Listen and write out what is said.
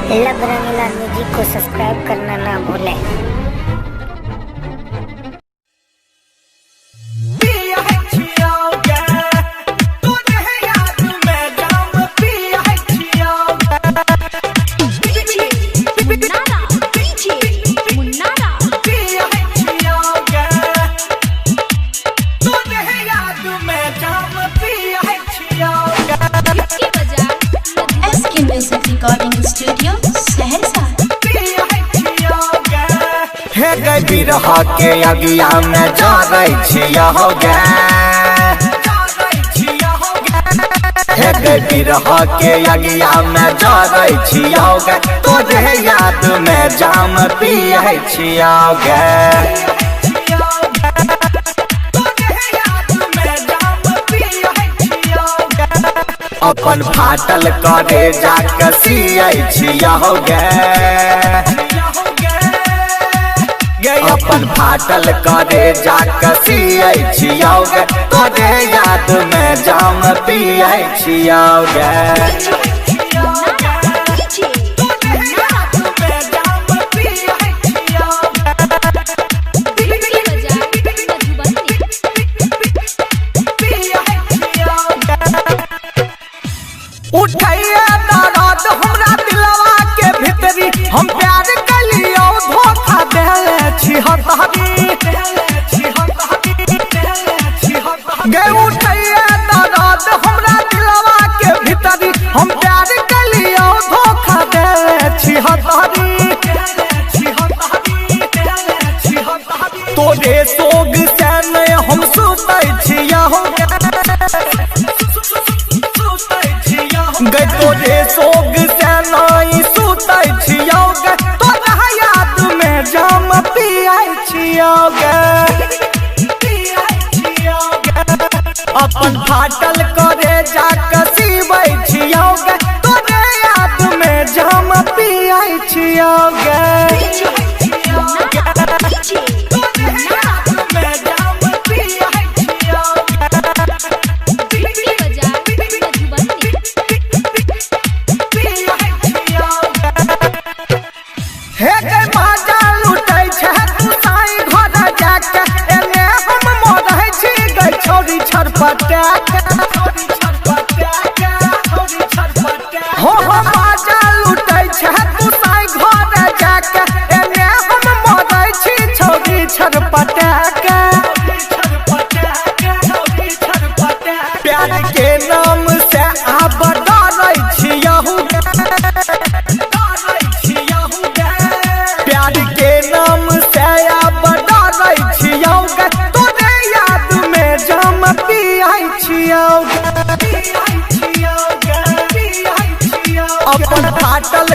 लब रंगीला music को subscribe करना ना भूलें। Recording studio Saharsa. हे गई बिरहा के अगिया में जा रही छिया हो गे। हे गई बिरहा के अगिया में जा रही छिया हो गे। तोरे याद में जाम पिए छिया गे। अपन फाटल करे जाके सिए छिया हो गे। अपन फाटल करे जाके सिए छिया गे। तोरे याद में जाम पिए छिया गे। उठैया दर्द हमरा दिलवा के भीतरी, हम प्यार कलियो धोखा देले छी हतारी गे। उठैया दर्द हमरा दिलवा के भीतरी, हम प्यार कलियो धोखा देले छी हतारी। तोरे सोग से नहीं हम सुतै छिया हो गे। तोरे सोग से नहीं सुतै छिया गे। तोरा याद में जाम पिए छिया गे। अपन फाटल करे जाके सिबै छिया गे। तोरे याद में जाम पिए छिया गे। हे गे बाजा लुटै छै तू साई घर जाके, एने हम मरै छी गे छोरी छरपटा के। हो बाजा लुटै छै तू साई घर जाके, एने हम मरै छी छोरी छरपटा के। प्यार के नाम से आब डरै छिया हो। प्यार के नाम से अब डरै छिया गे। तोरे याद में जाम पिए छिया गे। अपन फाटल